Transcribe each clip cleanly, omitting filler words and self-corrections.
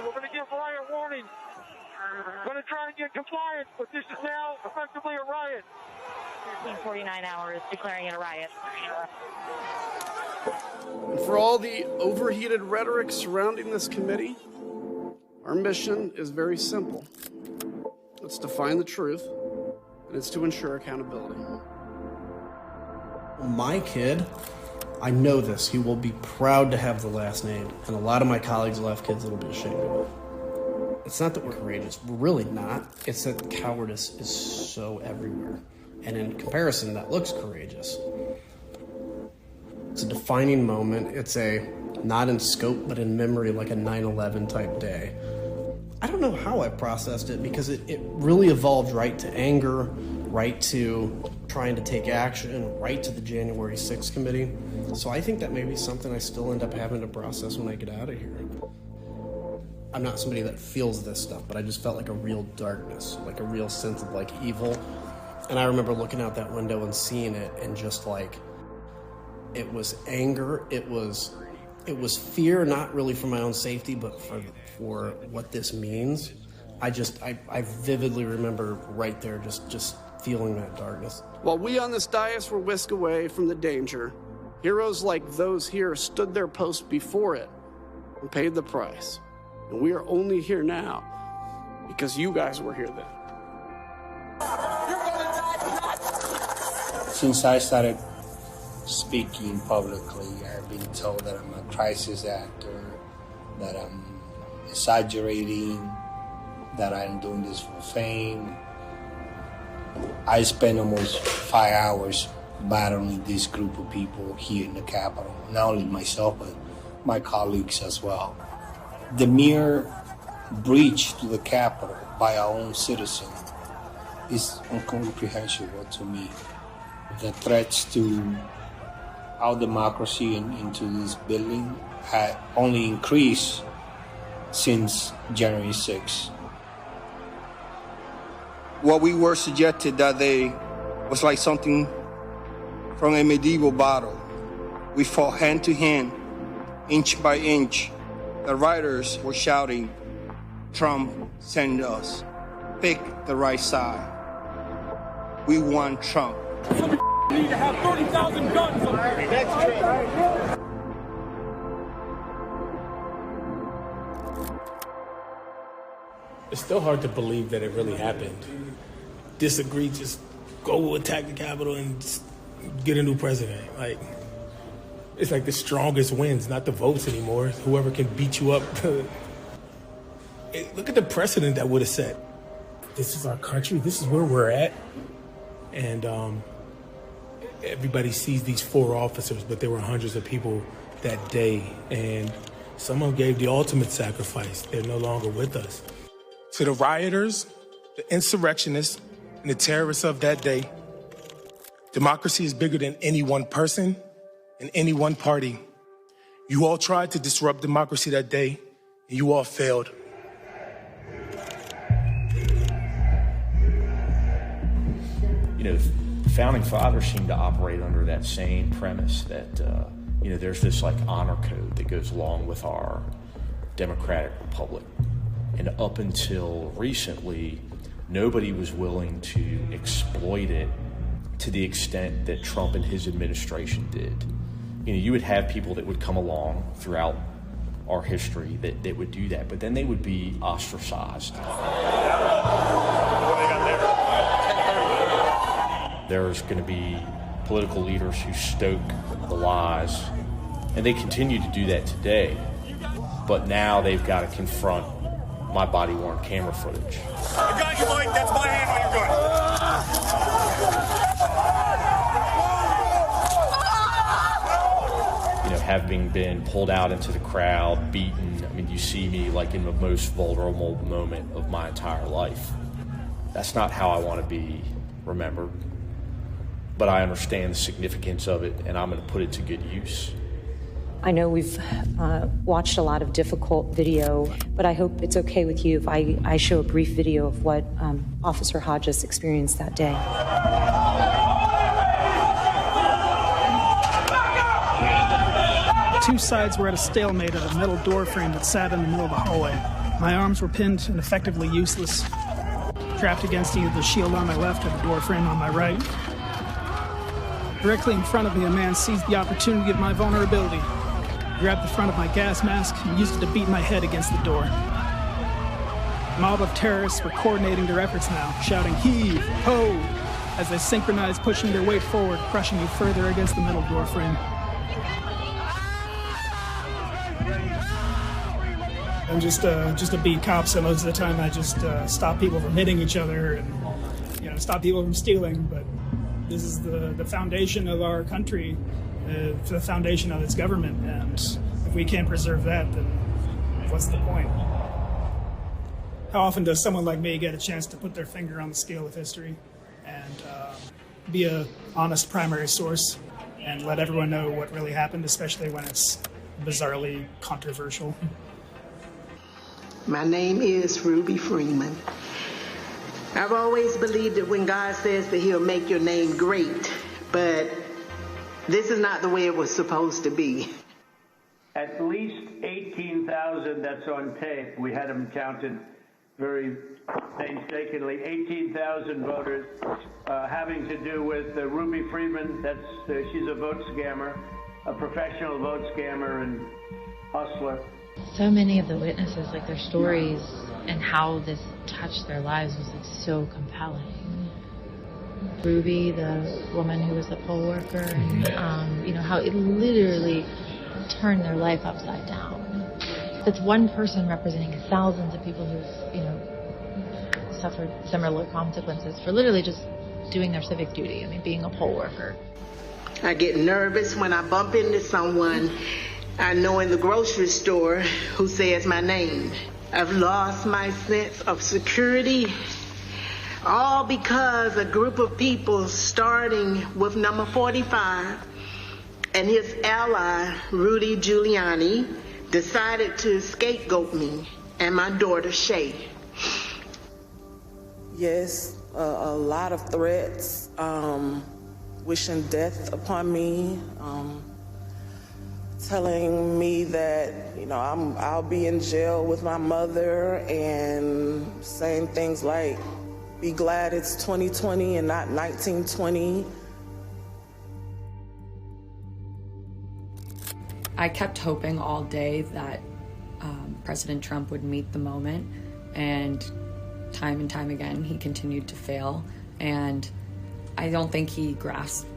We're going to give riot warning. We're going to try and get compliance, but this is now effectively a riot. 49 hours declaring it a riot. And for all the overheated rhetoric surrounding this committee, our mission is very simple. It's to find the truth, and it's to ensure accountability. My kid, I know this, he will be proud to have the last name, and a lot of my colleagues will have kids that'll be ashamed of it. It's not that we're courageous, we're really not. It's that cowardice is so everywhere. And in comparison, that looks courageous. It's a defining moment. It's a not in scope, but in memory, like a 9/11 type day. I don't know how I processed it because it really evolved right to anger, right to trying to take action, right to the January 6th committee. So I think that may be something I still end up having to process when I get out of here. I'm not somebody that feels this stuff, but I just felt like a real darkness, like a real sense of like evil. And I remember looking out that window and seeing it and just like, it was anger, it was fear, not really for my own safety, but for what this means. I vividly remember right there just feeling that darkness. While we on this dais were whisked away from the danger, heroes like those here stood their post before it and paid the price. And we are only here now because you guys were here then. Since I started speaking publicly, I've been told that I'm a crisis actor, that I'm exaggerating, that I'm doing this for fame. I spent almost 5 hours battling this group of people here in the Capitol, not only myself, but my colleagues as well. The mere breach to the Capitol by our own citizens is incomprehensible to me. The threats to our democracy into this building had only increased since January 6th. What we were suggested that day was like something from a medieval battle. We fought hand to hand, inch by inch. The rioters were shouting, "Trump, send us. Pick the right side. We want Trump." We need to have 30,000 guns on there. Next Trump. It's still hard to believe that it really happened. Disagree, just go attack the Capitol and just get a new president. Like, it's like the strongest wins, not the votes anymore. Whoever can beat you up. Look at the precedent that would have set. This is our country. This is where we're at. And everybody sees these 4 officers, but there were hundreds of people that day. And someone gave the ultimate sacrifice. They're no longer with us. To the rioters, the insurrectionists, and the terrorists of that day, democracy is bigger than any one person and any one party. You all tried to disrupt democracy that day, and you all failed. You know, the founding fathers seem to operate under that same premise that, you know, there's this like honor code that goes along with our democratic republic. And up until recently, nobody was willing to exploit it to the extent that Trump and his administration did. You know, you would have people that would come along throughout our history that would do that, but then they would be ostracized. There's going to be political leaders who stoke the lies, and they continue to do that today. But now they've got to confront my body-worn camera footage. I got you, Mike. That's my hand while you're You know, having been pulled out into the crowd, beaten. I mean, you see me like in the most vulnerable moment of my entire life. That's not how I want to be remembered. But I understand the significance of it, and I'm going to put it to good use. I know we've watched a lot of difficult video, but I hope it's okay with you if I show a brief video of what Officer Hodges experienced that day. Two sides were at a stalemate at a metal door frame that sat in the middle of the hallway. My arms were pinned and effectively useless, trapped against either the shield on my left or the door frame on my right. Directly in front of me, a man seized the opportunity of my vulnerability, grabbed the front of my gas mask, and used it to beat my head against the door. A mob of terrorists were coordinating their efforts now, shouting, "Heave! Ho!" as they synchronized, pushing their weight forward, crushing me further against the middle door frame. I'm just a beat cop, so most of the time I just stop people from hitting each other and stop people from stealing. But this is the foundation of our country, the foundation of its government, and if we can't preserve that, then what's the point? How often does someone like me get a chance to put their finger on the scale of history and be an honest primary source and let everyone know what really happened, especially when it's bizarrely controversial? My name is Ruby Freeman. I've always believed that when God says that he'll make your name great, but this is not the way it was supposed to be. At least 18,000, that's on tape. We had them counted very painstakingly. 18,000 voters having to do with Ruby Freeman. She's a vote scammer, a professional vote scammer and hustler. So many of the witnesses, like their stories and how this touched their lives was like so compelling. Ruby, the woman who was the poll worker, and how it literally turned their life upside down. That's one person representing thousands of people who've suffered similar consequences for literally just doing their civic duty. I mean, being a poll worker. I get nervous when I bump into someone I know in the grocery store who says my name. I've lost my sense of security, all because a group of people, starting with number 45 and his ally, Rudy Giuliani, decided to scapegoat me and my daughter, Shay. Yes, a lot of threats, wishing death upon me, telling me that, I'll be in jail with my mother, and saying things like, be glad it's 2020 and not 1920. I kept hoping all day that President Trump would meet the moment, and time again, he continued to fail. And I don't think he grasped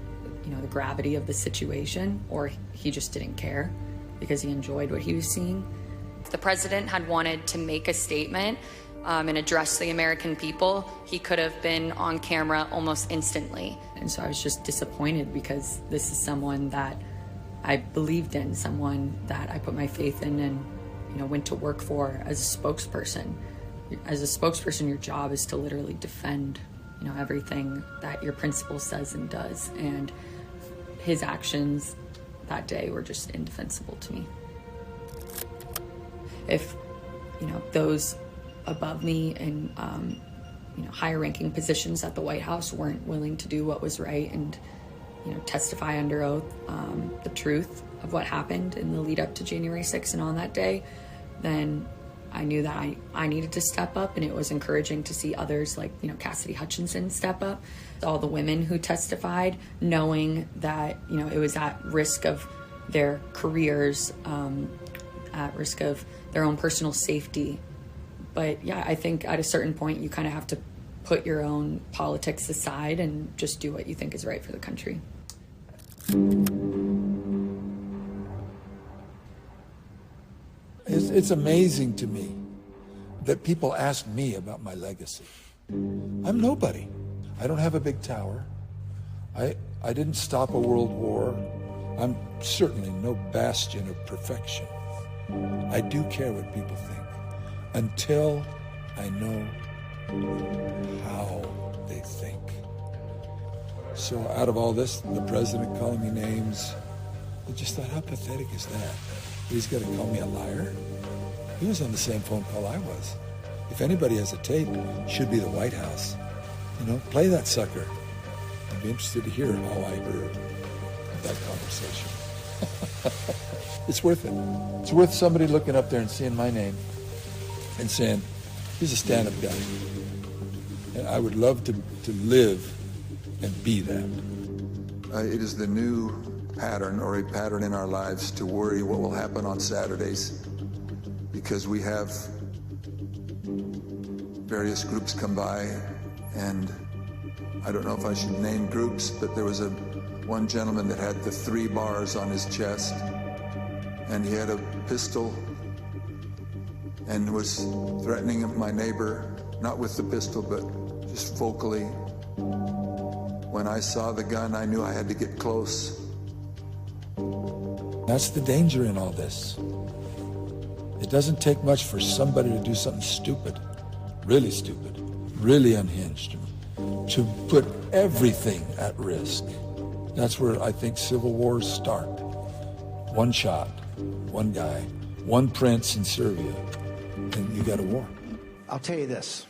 the gravity of the situation, or he just didn't care because he enjoyed what he was seeing. If the president had wanted to make a statement and address the American people, he could have been on camera almost instantly. And so I was just disappointed, because this is someone that I believed in, someone that I put my faith in and went to work for as a spokesperson. As a spokesperson, your job is to literally defend everything that your principal says and does, and his actions that day were just indefensible to me. If those above me in higher ranking positions at the White House weren't willing to do what was right and testify under oath the truth of what happened in the lead up to January 6th and on that day, then I knew that I needed to step up. And it was encouraging to see others like Cassidy Hutchinson step up, all the women who testified, knowing that it was at risk of their careers, at risk of their own personal safety. But yeah, I think at a certain point you kind of have to put your own politics aside and just do what you think is right for the country. It's amazing to me that people ask me about my legacy. I'm nobody. I don't have a big tower. I didn't stop a world war. I'm certainly no bastion of perfection. I do care what people think until I know how they think. So out of all this, the president calling me names, I just thought, how pathetic is that? He's going to call me a liar? He was on the same phone call I was. If anybody has a tape, it should be the White House. Play that sucker. I'd be interested to hear how I heard that conversation. It's worth it. It's worth somebody looking up there and seeing my name. and saying, he's a stand-up guy. And I would love to live and be that. It is the new pattern, or a pattern in our lives, to worry what will happen on Saturdays, because we have various groups come by, and I don't know if I should name groups, but there was one gentleman that had the 3 bars on his chest, and he had a pistol and was threatening my neighbor, not with the pistol, but just vocally. When I saw the gun, I knew I had to get close. That's the danger in all this. It doesn't take much for somebody to do something stupid, really unhinged, to put everything at risk. That's where I think civil wars start. One shot, one guy, one prince in Serbia, and you got a war. I'll tell you this.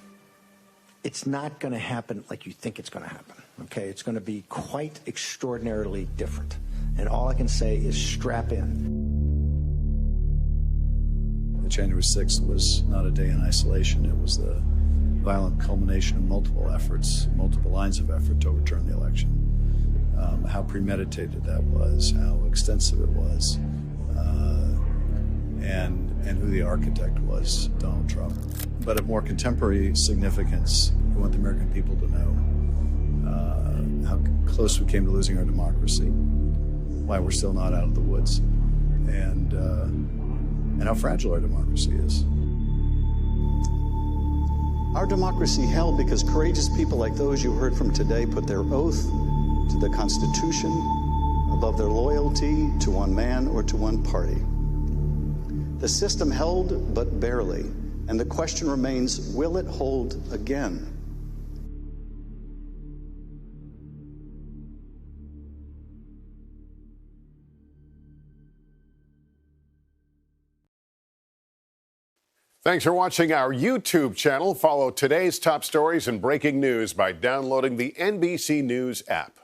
It's not going to happen like you think it's going to happen, okay? It's going to be quite extraordinarily different. And all I can say is strap in. January 6th was not a day in isolation. It was the violent culmination of multiple efforts, multiple lines of effort to overturn the election. How premeditated that was, how extensive it was, and who the architect was, Donald Trump. But of more contemporary significance, we want the American people to know how close we came to losing our democracy, why we're still not out of the woods, and how fragile our democracy is. Our democracy held because courageous people like those you heard from today put their oath to the Constitution above their loyalty to one man or to one party. The system held, but barely, and the question remains, will it hold again? Thanks for watching our YouTube channel. Follow today's top stories and breaking news by downloading the NBC News app.